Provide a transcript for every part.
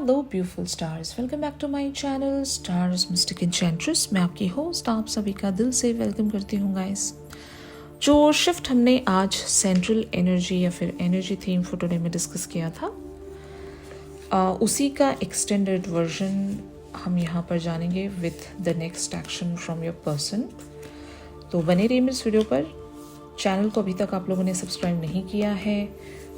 Hello beautiful stars, welcome back to my channel stars mystic enchantress. मैं आपकी host आप सभी का दिल से वेलकम करती हूँ गाइस। जो शिफ्ट हमने आज सेंट्रल एनर्जी या फिर एनर्जी थीम फॉर टुडे में डिस्कस किया था, उसी का एक्सटेंडेड वर्जन हम यहाँ पर जानेंगे with the next action from your person. तो बने रहिए इस वीडियो पर। चैनल को अभी तक आप लोगों ने सब्सक्राइब नहीं किया है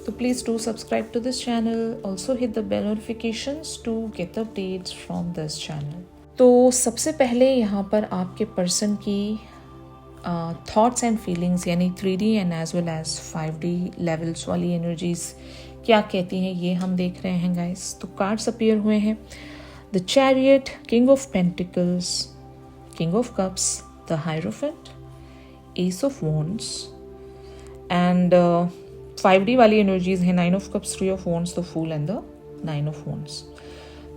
तो please do subscribe to this channel, also hit the bell notifications to get updates from this channel. तो सबसे पहले यहाँ पर आपके पर्सन की थॉट्स एंड फीलिंग्स यानी 3D and as well as 5D levels वाली एनर्जीज क्या कहती हैं ये हम देख रहे हैं गाइस। तो कार्ड्स अपीयर हुए हैं, the chariot, king of pentacles, king of cups, the hierophant, ace of wands and 5D वाली एनर्जीज है 9 of cups, 3 of wands, the fool and the 9 of wands.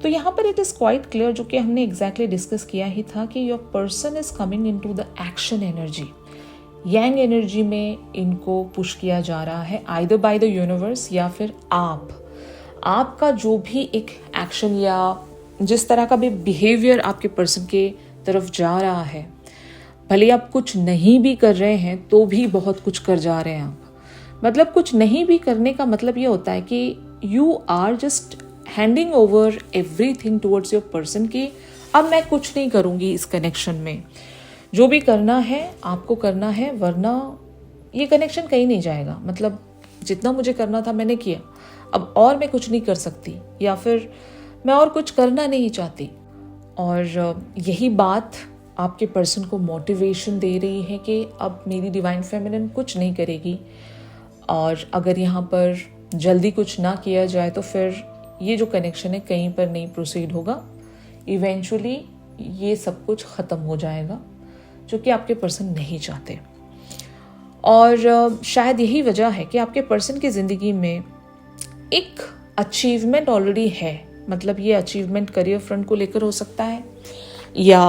तो यहाँ पर इट इज़ क्वाइट क्लियर, जो कि हमने एग्जैक्टली डिस्कस किया ही था, कि your person is coming into the action energy. Yang energy में इनको पुश किया जा रहा है आइदर बाय द यूनिवर्स या फिर आपका जो भी एक एक्शन या जिस तरह का भी बिहेवियर आपके पर्सन के तरफ जा रहा है, भले आप कुछ नहीं भी कर रहे हैं तो भी बहुत कुछ कर जा रहे हैं आप। मतलब कुछ नहीं भी करने का मतलब ये होता है कि you are just handing over everything towards your person, कि अब मैं कुछ नहीं करूँगी इस कनेक्शन में, जो भी करना है आपको करना है, वरना ये कनेक्शन कहीं नहीं जाएगा। मतलब जितना मुझे करना था मैंने किया, अब और मैं कुछ नहीं कर सकती या फिर मैं और कुछ करना नहीं चाहती। और यही बात आपके पर्सन को मोटिवेशन दे रही है कि अब मेरी डिवाइन फेमिनिन कुछ नहीं करेगी, और अगर यहाँ पर जल्दी कुछ ना किया जाए तो फिर ये जो कनेक्शन है कहीं पर नहीं प्रोसीड होगा। इवेंचुअली ये सब कुछ ख़त्म हो जाएगा, जो कि आपके पर्सन नहीं चाहते। और शायद यही वजह है कि आपके पर्सन की ज़िंदगी में एक अचीवमेंट ऑलरेडी है। मतलब ये अचीवमेंट करियर फ्रंट को लेकर हो सकता है, या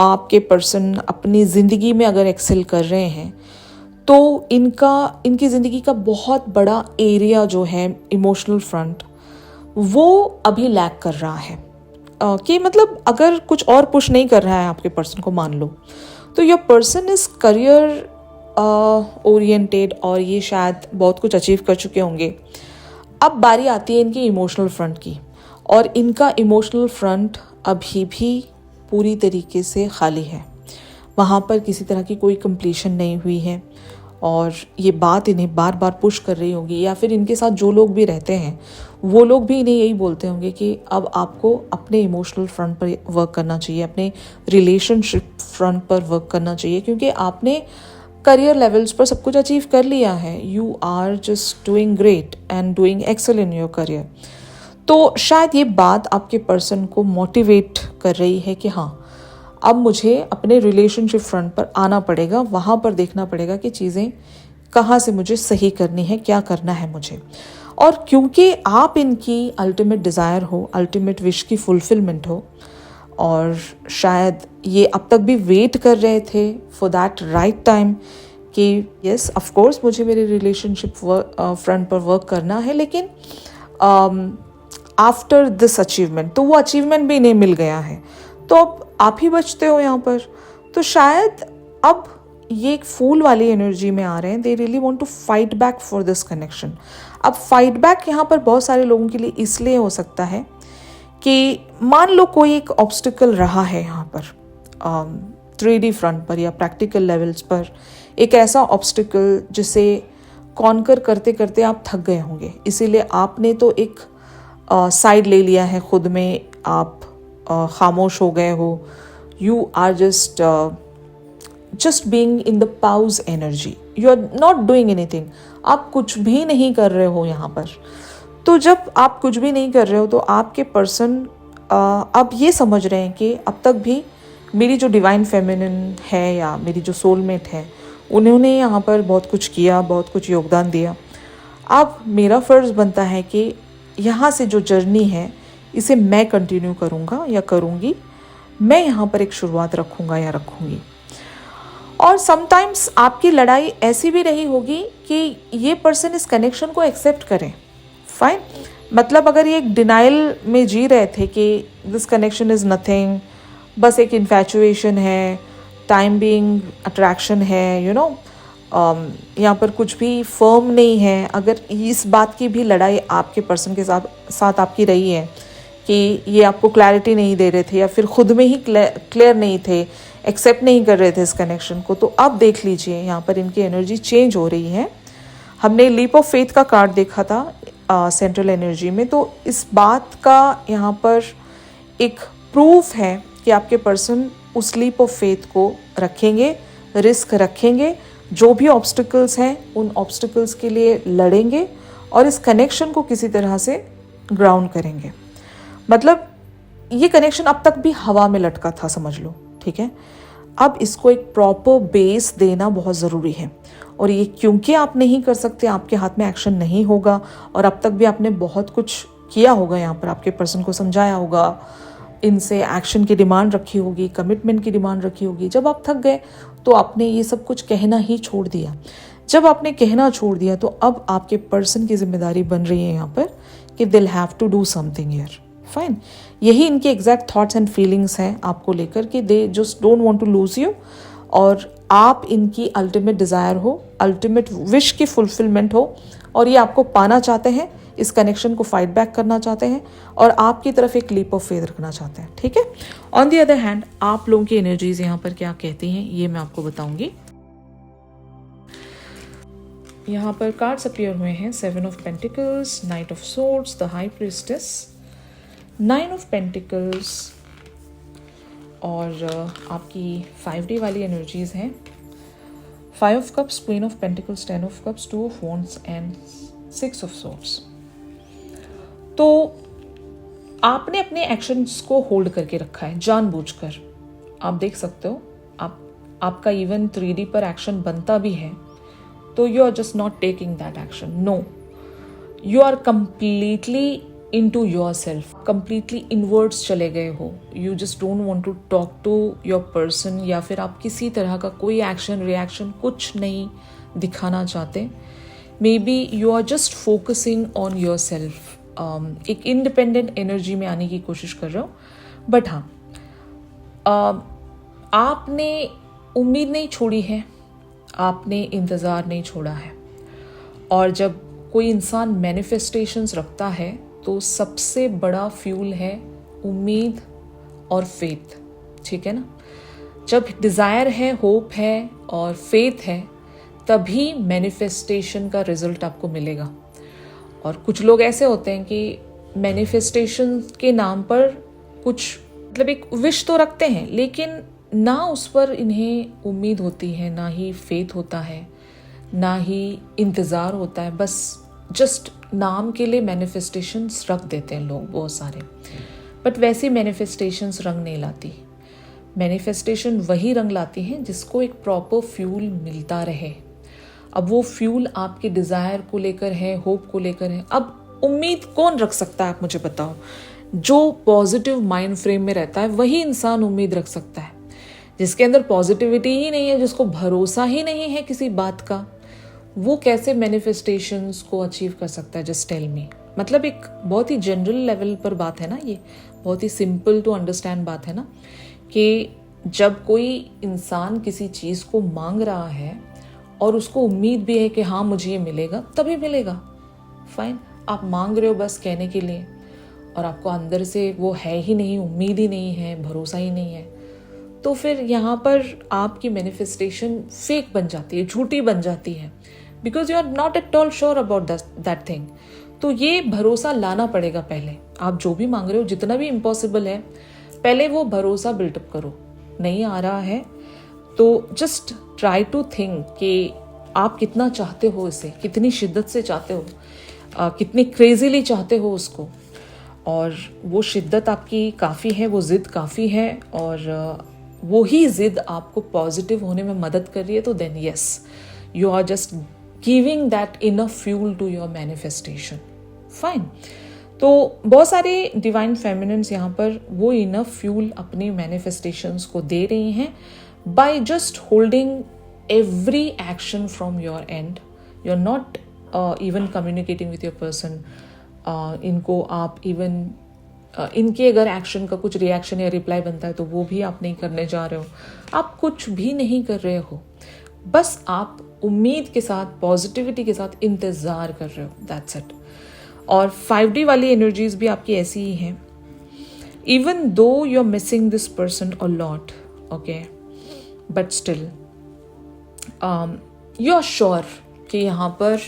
आपके पर्सन अपनी ज़िंदगी में अगर एक्सेल कर रहे हैं तो इनकी ज़िंदगी का बहुत बड़ा एरिया जो है इमोशनल फ्रंट, वो अभी लैक कर रहा है। कि मतलब अगर कुछ और पुश नहीं कर रहा है आपके पर्सन को, मान लो, तो your person is career oriented और ये शायद बहुत कुछ अचीव कर चुके होंगे। अब बारी आती है इनकी इमोशनल फ्रंट की, और इनका इमोशनल फ्रंट अभी भी पूरी तरीके से खाली है। वहाँ पर किसी तरह की कोई कंप्लीशन नहीं हुई है, और ये बात इन्हें बार बार पुश कर रही होगी, या फिर इनके साथ जो लोग भी रहते हैं वो लोग भी इन्हें यही बोलते होंगे कि अब आपको अपने इमोशनल फ्रंट पर वर्क करना चाहिए, अपने रिलेशनशिप फ्रंट पर वर्क करना चाहिए, क्योंकि आपने करियर लेवल्स पर सब कुछ अचीव कर लिया है। You are just doing great and doing excel in your career. तो शायद ये बात आपके पर्सन को मोटिवेट कर रही है कि हाँ, अब मुझे अपने रिलेशनशिप फ्रंट पर आना पड़ेगा, वहाँ पर देखना पड़ेगा कि चीज़ें कहाँ से मुझे सही करनी है, क्या करना है मुझे। और क्योंकि आप इनकी अल्टीमेट डिज़ायर हो, अल्टीमेट विश की फुलफिलमेंट हो, और शायद ये अब तक भी वेट कर रहे थे फॉर दैट राइट टाइम कि यस ऑफ कोर्स मुझे मेरे रिलेशनशिप फ्रंट पर वर्क करना है, लेकिन आफ्टर दिस अचीवमेंट, तो वो अचीवमेंट भी इन्हें मिल गया है, तो अब आप ही बचते हो यहाँ पर। तो शायद अब ये एक फूल वाली एनर्जी में आ रहे हैं। They really want to fight back for this connection. अब फाइट बैक यहाँ पर बहुत सारे लोगों के लिए इसलिए हो सकता है कि मान लो कोई एक ऑब्स्टिकल रहा है यहाँ पर 3D फ्रंट पर या प्रैक्टिकल लेवल्स पर, एक ऐसा ऑब्स्टिकल जिसे कॉन्कर करते करते आप थक गए होंगे, इसीलिए आपने तो एक साइड ले लिया है खुद में, आप खामोश हो गए हो। You are just being in the pause energy, you are not doing anything. आप कुछ भी नहीं कर रहे हो यहाँ पर। तो जब आप कुछ भी नहीं कर रहे हो तो आपके पर्सन अब ये समझ रहे हैं कि अब तक भी मेरी जो डिवाइन फेमिनिन है या मेरी जो सोलमेट है, उन्होंने यहाँ पर बहुत कुछ किया, बहुत कुछ योगदान दिया। अब मेरा फ़र्ज़ बनता है कि यहाँ से जो जर्नी है इसे मैं कंटिन्यू करूँगा या करूँगी, मैं यहाँ पर एक शुरुआत रखूँगा या रखूँगी। और समटाइम्स आपकी लड़ाई ऐसी भी रही होगी कि ये पर्सन इस कनेक्शन को एक्सेप्ट करें, फाइन, मतलब अगर ये एक डिनाइल में जी रहे थे कि दिस कनेक्शन इज़ नथिंग, बस एक इन्फैचुएशन है, टाइम बीइंग अट्रैक्शन है, यहाँ पर कुछ भी फर्म नहीं है, अगर इस बात की भी लड़ाई आपके पर्सन के साथ आपकी रही है कि ये आपको क्लैरिटी नहीं दे रहे थे या फिर खुद में ही क्लियर नहीं थे, एक्सेप्ट नहीं कर रहे थे इस कनेक्शन को, तो अब देख लीजिए यहाँ पर इनकी एनर्जी चेंज हो रही है। हमने लीप ऑफ फेथ का कार्ड देखा था सेंट्रल एनर्जी में, तो इस बात का यहाँ पर एक प्रूफ है कि आपके पर्सन उस लीप ऑफ फेथ को रखेंगे, रिस्क रखेंगे, जो भी ऑब्स्टिकल्स हैं उन ऑब्स्टिकल्स के लिए लड़ेंगे और इस कनेक्शन को किसी तरह से ग्राउंड करेंगे। मतलब ये कनेक्शन अब तक भी हवा में लटका था, समझ लो, ठीक है। अब इसको एक प्रॉपर बेस देना बहुत ज़रूरी है, और ये क्योंकि आप नहीं कर सकते, आपके हाथ में एक्शन नहीं होगा, और अब तक भी आपने बहुत कुछ किया होगा, यहाँ पर आपके पर्सन को समझाया होगा, इनसे एक्शन की डिमांड रखी होगी, कमिटमेंट की डिमांड रखी होगी। जब आप थक गए तो आपने ये सब कुछ कहना ही छोड़ दिया। जब आपने कहना छोड़ दिया तो अब आपके पर्सन की जिम्मेदारी बन रही है यहाँ पर कि they'll have to do something here. Fine, यही इनके एग्जैक्ट थॉट्स एंड फीलिंग्स हैं आपको लेकर कि they just don't want to lose you, और आप इनकी अल्टीमेट डिज़ायर हो, अल्टीमेट विश की फुलफिलमेंट हो, और ये आपको पाना चाहते हैं, इस कनेक्शन को फाइट बैक करना चाहते हैं और आपकी तरफ एक लीप ऑफ फेथ रखना चाहते हैं, ठीक है। ऑन दी अदर हैंड आप लोगों की एनर्जीज यहाँ पर क्या कहती हैं ये मैं आपको बताऊंगी। यहाँ पर कार्ड्स अपीयर हुए हैं, 7 of pentacles, night of swords, the high priestess, 9 of pentacles, और आपकी 5D वाली एनर्जीज हैं, 5 of cups, queen of pentacles, 10 of cups, 2 of wands and 6 of swords. तो आपने अपने एक्शंस को होल्ड करके रखा है जानबूझकर। आप देख सकते हो, आपका इवन 3D पर एक्शन बनता भी है तो you are just not taking that action. No, you are completely into yourself, completely inwards चले गए हो। You just don't want to talk to your person, या फिर आप किसी तरह का कोई एक्शन रिएक्शन कुछ नहीं दिखाना चाहते। Maybe you are just focusing on yourself, एक इंडिपेंडेंट एनर्जी में आने की कोशिश कर रहे हो। बट हाँ, आपने उम्मीद नहीं छोड़ी है, आपने इंतज़ार नहीं छोड़ा है। और जब कोई इंसान मैनिफेस्टेशंस रखता है तो सबसे बड़ा फ्यूल है उम्मीद और फेथ, ठीक है ना। जब डिज़ायर है, होप है और फेथ है, तभी मैनिफेस्टेशन का रिजल्ट आपको मिलेगा। और कुछ लोग ऐसे होते हैं कि मैनिफेस्टेशन के नाम पर कुछ मतलब एक विश तो रखते हैं, लेकिन ना उस पर इन्हें उम्मीद होती है, ना ही फेथ होता है, ना ही इंतज़ार होता है। बस जस्ट नाम के लिए मैनिफेस्टेशंस रख देते हैं लोग बहुत सारे। बट वैसी मैनिफेस्टेशंस रंग नहीं लाती। मैनिफेस्टेशन वही रंग लाती हैं जिसको एक प्रॉपर फ्यूल मिलता रहे। अब वो फ्यूल आपके डिज़ायर को लेकर है, होप को लेकर है। अब उम्मीद कौन रख सकता है, आप मुझे बताओ। जो पॉजिटिव माइंड फ्रेम में रहता है वही इंसान उम्मीद रख सकता है। जिसके अंदर पॉजिटिविटी ही नहीं है, जिसको भरोसा ही नहीं है किसी बात का, वो कैसे मैनिफेस्टेशंस को अचीव कर सकता है? Just tell me. मतलब एक बहुत ही जनरल लेवल पर बात है ना, ये बहुत ही सिंपल टू अंडरस्टैंड बात है ना, कि जब कोई इंसान किसी चीज़ को मांग रहा है और उसको उम्मीद भी है कि हाँ मुझे ये मिलेगा, तभी मिलेगा। फाइन, आप मांग रहे हो बस कहने के लिए, और आपको अंदर से वो है ही नहीं, उम्मीद ही नहीं है, भरोसा ही नहीं है, तो फिर यहाँ पर आपकी मैनिफेस्टेशन फेक बन जाती है, झूठी बन जाती है, because you are not at all sure about that thing. तो ये भरोसा लाना पड़ेगा पहले। आप जो भी मांग रहे हो, जितना भी इम्पॉसिबल है, पहले वो भरोसा बिल्टअप करो। नहीं आ रहा है तो जस्ट ट्राई टू थिंक कि आप कितना चाहते हो इसे, कितनी शिद्दत से चाहते हो, कितनी क्रेजीली चाहते हो उसको, और वो शिद्दत आपकी काफ़ी है, वो ज़िद काफ़ी है, और वो ही ज़िद आपको पॉजिटिव होने में मदद कर रही है। तो then yes, you are just giving that enough fuel to your manifestation. Fine. तो बहुत सारे डिवाइन फेमिनिन्स यहाँ पर वो इनफ फ्यूल अपनी मैनिफेस्टेशंस को दे रही हैं by just holding every action from your end. You are not even communicating with your person, इनको आप इवन इनके अगर एक्शन का कुछ रिएक्शन या रिप्लाई बनता है तो वो भी आप नहीं करने जा रहे हो। आप कुछ भी नहीं कर रहे हो, बस आप उम्मीद के साथ, पॉजिटिविटी के साथ इंतज़ार कर रहे हो, दैट्स इट। और 5D वाली एनर्जीज भी आपकी ऐसी ही हैं। Even though you are missing this person a lot, okay, but still you are sure कि यहाँ पर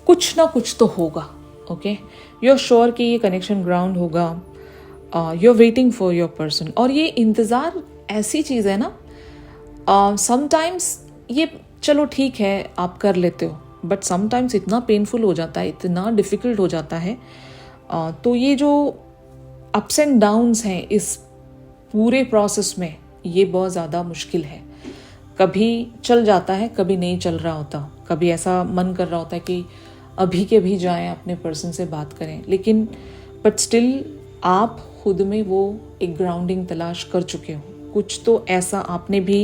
कुछ ना कुछ तो होगा, ओके। यू आर श्योर कि ये कनेक्शन ग्राउंड होगा। You are waiting for your person. और ये इंतज़ार ऐसी चीज़ है ना, समटाइम्स ये चलो ठीक है आप कर लेते हो, बट समटाइम्स इतना पेनफुल हो जाता है, इतना डिफ़िकल्ट हो जाता है। तो ये जो अप्स एंड डाउन्स हैं इस पूरे प्रोसेस में, ये बहुत ज़्यादा मुश्किल है। कभी चल जाता है, कभी नहीं चल रहा होता, कभी ऐसा मन कर रहा होता है कि अभी के भी जाएं, अपने पर्सन से बात करें, लेकिन बट स्टिल आप खुद में वो एक ग्राउंडिंग तलाश कर चुके हो। कुछ तो ऐसा आपने भी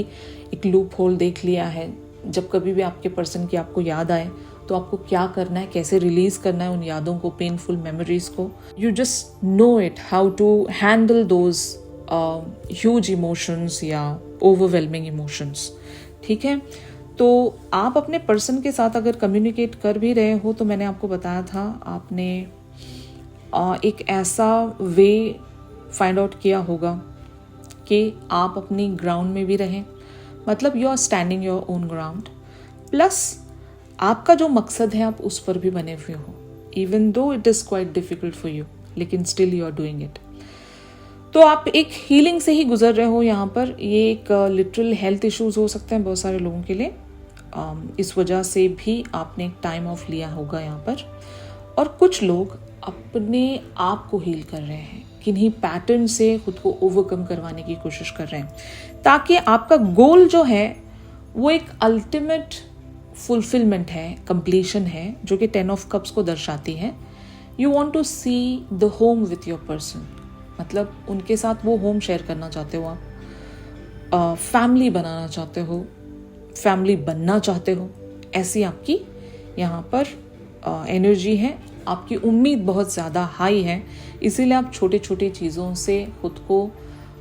एक लूप होल देख लिया है। जब कभी भी आपके पर्सन की आपको याद आए तो आपको क्या करना है, कैसे रिलीज करना है उन यादों को, पेनफुल मेमोरीज को। You just know it how to handle those huge emotions या ओवरवेलमिंग इमोशंस, ठीक है। तो आप अपने पर्सन के साथ अगर कम्युनिकेट कर भी रहे हो तो मैंने आपको बताया था, आपने एक ऐसा वे फाइंड आउट किया होगा कि आप अपनी ग्राउंड में भी रहें, मतलब you are standing your own ground, plus आपका जो मकसद है आप उस पर भी बने हुए हो, even though it is quite difficult for you, लेकिन still you are doing it. तो आप एक हीलिंग से ही गुजर रहे हो यहाँ पर। ये एक लिटरल हेल्थ इश्यूज हो सकते हैं बहुत सारे लोगों के लिए, इस वजह से भी आपने एक टाइम ऑफ लिया होगा यहाँ पर। और कुछ लोग अपने आप को हील कर रहे हैं, किन्हीं पैटर्न से खुद को ओवरकम करवाने की कोशिश कर रहे हैं, ताकि आपका गोल जो है वो एक अल्टीमेट फुलफिलमेंट है, कंप्लीशन है, जो कि 10 ऑफ कप्स को दर्शाती है। You want to see the home with your person, मतलब उनके साथ वो होम शेयर करना चाहते हो आप, फैमिली बनाना चाहते हो, फैमिली बनना चाहते हो, ऐसी आपकी यहाँ पर एनर्जी है। आपकी उम्मीद बहुत ज़्यादा हाई है, इसीलिए आप छोटे छोटे चीज़ों से खुद को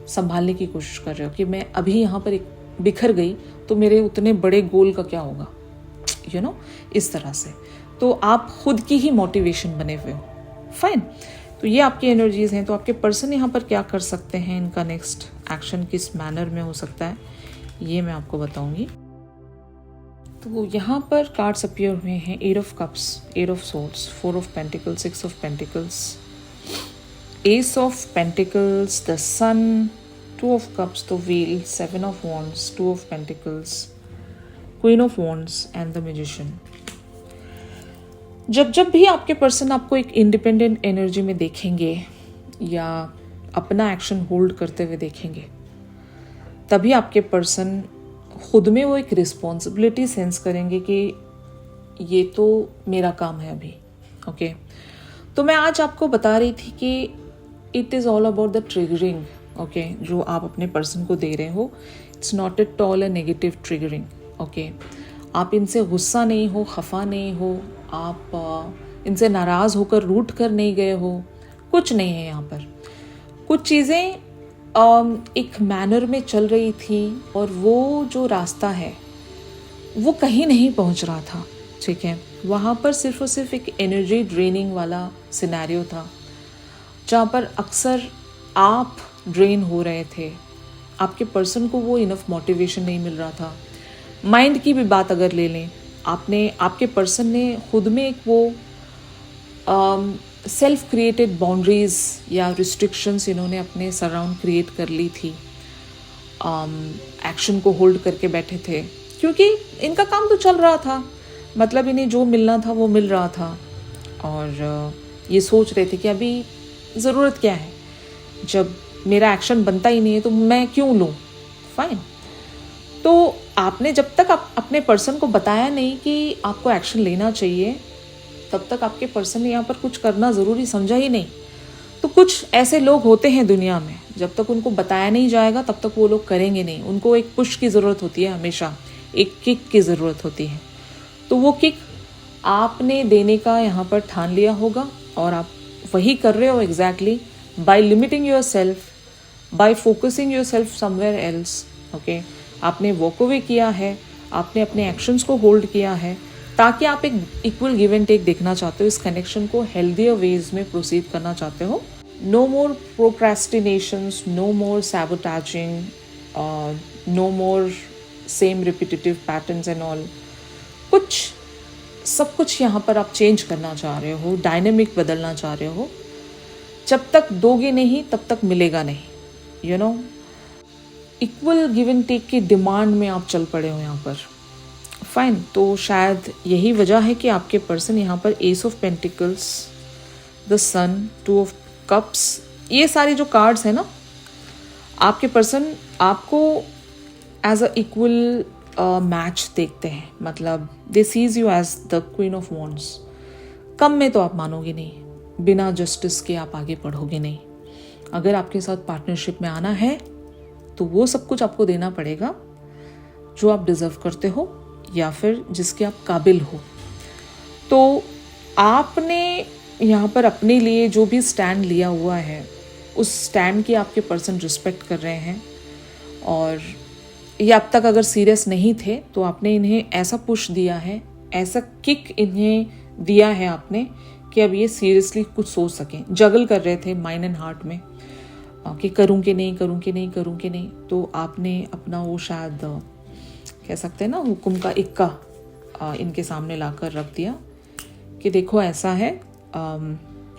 संभालने की कोशिश कर रहे हो कि मैं अभी यहाँ पर बिखर गई तो मेरे उतने बड़े गोल का क्या होगा, यू नो, इस तरह से। तो आप खुद की ही मोटिवेशन बने हुए हो, फाइन। तो ये आपकी एनर्जीज हैं। तो आपके पर्सन यहाँ पर क्या कर सकते हैं, इनका नेक्स्ट एक्शन किस मैनर में हो सकता है, ये मैं आपको बताऊंगी। तो यहाँ पर कार्ड्स अपीयर हुए हैं, 8 of cups, 8 of swords, 4 of pentacles, 6 of pentacles, ace of pentacles, the sun, 2 of cups, the wheel, 7 of wands, 2 of pentacles, queen of wands and the magician. जब भी आपके पर्सन आपको एक इंडिपेंडेंट एनर्जी में देखेंगे या अपना एक्शन होल्ड करते हुए देखेंगे, तभी आपके पर्सन खुद में वो एक रिस्पॉन्सिबिलिटी सेंस करेंगे कि ये तो मेरा काम है अभी, ओके। तो मैं आज आपको बता रही थी कि it is all about the triggering, okay, जो आप अपने पर्सन को दे रहे हो। It's not at all a negative triggering, okay. आप इनसे गुस्सा नहीं हो, खफा नहीं हो, आप इनसे नाराज़ होकर रूठ कर नहीं गए हो, कुछ नहीं है यहाँ पर। कुछ चीज़ें एक मैनर में चल रही थी और वो जो रास्ता है वो कहीं नहीं पहुँच रहा था, ठीक है। वहाँ पर सिर्फ और सिर्फ एक एनर्जी ड्रेनिंग वाला सिनेरियो था, जहाँ पर अक्सर आप ड्रेन हो रहे थे, आपके पर्सन को वो इनफ मोटिवेशन नहीं मिल रहा था। माइंड की भी बात अगर ले लें, आपके पर्सन ने खुद में एक वो सेल्फ क्रिएटेड बाउंड्रीज या रिस्ट्रिक्शंस इन्होंने अपने सराउंड क्रिएट कर ली थी, एक्शन को होल्ड करके बैठे थे, क्योंकि इनका काम तो चल रहा था, मतलब इन्हें जो मिलना था वो मिल रहा था, और ये सोच रहे थे कि अभी ज़रूरत क्या है, जब मेरा एक्शन बनता ही नहीं है तो मैं क्यों लूँ, फाइन। तो आपने जब तक आप अपने पर्सन को बताया नहीं कि आपको एक्शन लेना चाहिए, तब तक आपके पर्सन ने यहाँ पर कुछ करना ज़रूरी समझा ही नहीं। तो कुछ ऐसे लोग होते हैं दुनिया में, जब तक उनको बताया नहीं जाएगा तब तक वो लोग करेंगे नहीं। उनको एक पुश की ज़रूरत होती है, हमेशा एक किक की ज़रूरत होती है। तो वो किक आपने देने का यहाँ पर ठान लिया होगा और आप वही कर रहे हो exactly by limiting yourself, by focusing yourself somewhere else. Okay, आपने वॉक अवे किया है, आपने अपने एक्शंस को होल्ड किया है ताकि आप एक इक्वल गिव एंड टेक देखना चाहते हो, इस कनेक्शन को हेल्दियर वेज में प्रोसीड करना चाहते हो। No more procrastinations, no more sabotaging, no more same repetitive patterns and all. सब कुछ यहाँ पर आप चेंज करना चाह रहे हो, डायनेमिक बदलना चाह रहे हो। जब तक दोगे नहीं तब तक मिलेगा नहीं, you know. Equal give and take की डिमांड में आप चल पड़े हो यहाँ पर। फाइन, तो शायद यही वजह है कि आपके पर्सन यहाँ पर ace of pentacles, the sun, two of cups, ये सारी जो कार्ड्स है ना, आपके पर्सन आपको एज अ इक्वल मैच देखते हैं। मतलब they sees you as the queen of wands. कम में तो आप मानोगे नहीं, बिना जस्टिस के आप आगे बढ़ोगे नहीं। अगर आपके साथ पार्टनरशिप में आना है तो वो सब कुछ आपको देना पड़ेगा जो आप डिजर्व करते हो या फिर जिसके आप काबिल हो। तो आपने यहाँ पर अपने लिए जो भी स्टैंड लिया हुआ है, उस स्टैंड की आपके पर्सन रिस्पेक्ट कर रहे हैं। और ये अब तक अगर सीरियस नहीं थे तो आपने इन्हें ऐसा पुश दिया है, ऐसा किक इन्हें दिया है आपने कि अब ये सीरियसली कुछ सोच सकें। जगल कर रहे थे माइंड एंड हार्ट में कि करूं कि नहीं, करूं कि नहीं, करूं कि नहीं। तो आपने अपना वो शायद कह सकते हैं ना, हुक्म का इक्का इनके सामने लाकर रख दिया कि देखो ऐसा है,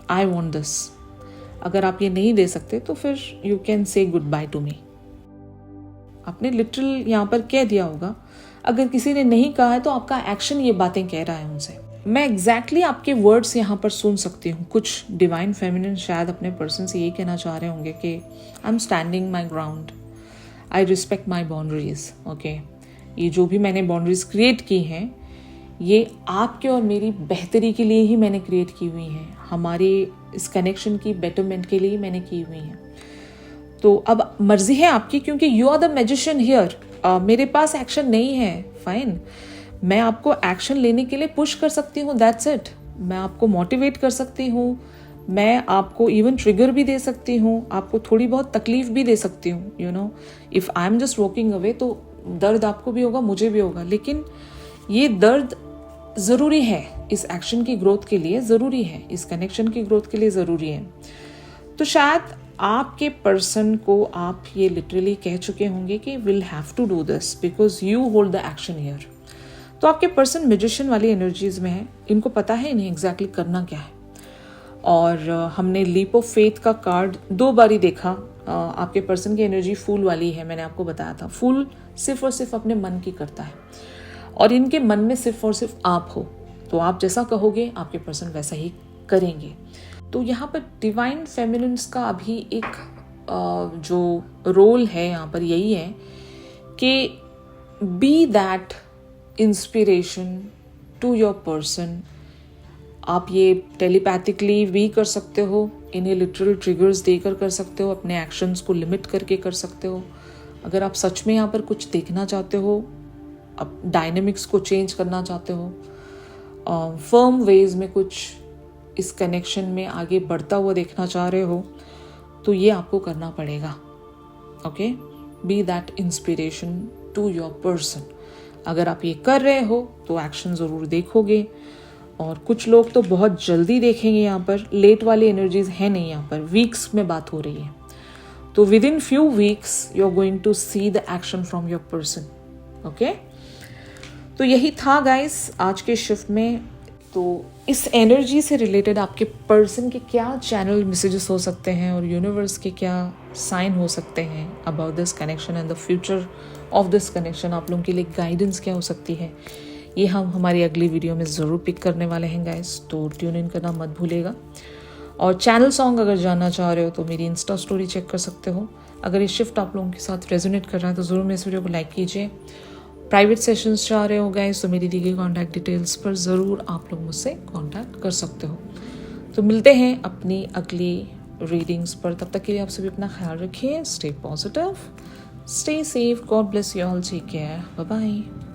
आई वॉन्ट दिस। अगर आप ये नहीं दे सकते तो फिर you can say goodbye to me. आपने लिटरल यहाँ पर कह दिया होगा। अगर किसी ने नहीं कहा है तो आपका एक्शन ये बातें कह रहा है उनसे। मैं एग्जैक्टली आपके वर्ड्स यहाँ पर सुन सकती हूँ। कुछ डिवाइन फेमिनिन शायद अपने पर्सन से ये कहना चाह रहे होंगे कि I am standing my ground, I respect my boundaries. Okay, ये जो भी मैंने बाउंड्रीज क्रिएट की हैं ये आपके और मेरी बेहतरी के लिए ही मैंने क्रिएट की हुई हैं, हमारे इस कनेक्शन की बेटरमेंट के लिए मैंने की हुई हैं। तो अब मर्जी है आपकी, क्योंकि you are the magician here. मेरे पास एक्शन नहीं है, फाइन। मैं आपको एक्शन लेने के लिए पुश कर सकती हूँ, दैट्स इट। मैं आपको मोटिवेट कर सकती हूँ, मैं आपको इवन ट्रिगर भी दे सकती हूँ, आपको थोड़ी बहुत तकलीफ भी दे सकती हूँ। You know, if I am just walking away तो दर्द आपको भी होगा, मुझे भी होगा, लेकिन ये दर्द ज़रूरी है, इस एक्शन की ग्रोथ के लिए ज़रूरी है, इस कनेक्शन की ग्रोथ के लिए ज़रूरी है। तो शायद आपके पर्सन को आप ये लिटरली कह चुके होंगे कि will have to do this because you hold the action here. तो आपके पर्सन मैजिशियन वाली एनर्जीज में है, इनको पता है इन्हें एग्जैक्टली करना क्या है। और हमने लीप ऑफ फेथ का कार्ड 2 बार ही देखा। आपके पर्सन की एनर्जी फूल वाली है, मैंने आपको बताया था। फूल सिर्फ और सिर्फ अपने मन की करता है और इनके मन में सिर्फ और सिर्फ आप हो, तो आप जैसा कहोगे आपके पर्सन वैसा ही करेंगे। तो यहाँ पर डिवाइन फेमिनिन्स का अभी एक जो रोल है यहाँ पर यही है कि be that inspiration to your person. आप ये टेलीपैथिकली भी कर सकते हो, इन्हें लिटरल ट्रिगर्स देकर कर सकते हो, अपने एक्शंस को लिमिट करके कर सकते हो। अगर आप सच में यहाँ पर कुछ देखना चाहते हो, आप डायनेमिक्स को चेंज करना चाहते हो, फर्म वेज में कुछ इस कनेक्शन में आगे बढ़ता हुआ देखना चाह रहे हो, तो ये आपको करना पड़ेगा। Okay, be that inspiration to your person. अगर आप ये कर रहे हो तो एक्शन ज़रूर देखोगे, और कुछ लोग तो बहुत जल्दी देखेंगे। यहाँ पर लेट वाली एनर्जीज है नहीं, यहाँ पर वीक्स में बात हो रही है। तो within few weeks you are going to see the action from your person. Okay, तो यही था गाइस आज के शिफ्ट में। तो इस एनर्जी से रिलेटेड आपके पर्सन के क्या चैनल मैसेजेस हो सकते हैं और यूनिवर्स के क्या साइन हो सकते हैं about this connection and the future of this connection, आप लोगों के लिए गाइडेंस क्या हो सकती है, ये हम हमारी अगली वीडियो में ज़रूर पिक करने वाले हैं गाइस। तो ट्यून इन करना मत भूलेगा। और चैनल सॉन्ग अगर जानना चाह रहे हो तो मेरी इंस्टा स्टोरी चेक कर सकते हो। अगर ये शिफ्ट आप लोगों के साथ रेजोनेट कर रहा है तो ज़रूर मेरे इस वीडियो को लाइक कीजिए। प्राइवेट सेशंस चाह रहे हो गाइस तो मेरी दी गई कॉन्टैक्ट डिटेल्स पर ज़रूर आप लोग मुझसे कॉन्टैक्ट कर सकते हो। तो मिलते हैं अपनी अगली रीडिंग्स पर, तब तक के लिए आप सभी अपना ख्याल रखिए। Stay positive, stay safe, God bless you all, take care, bye bye.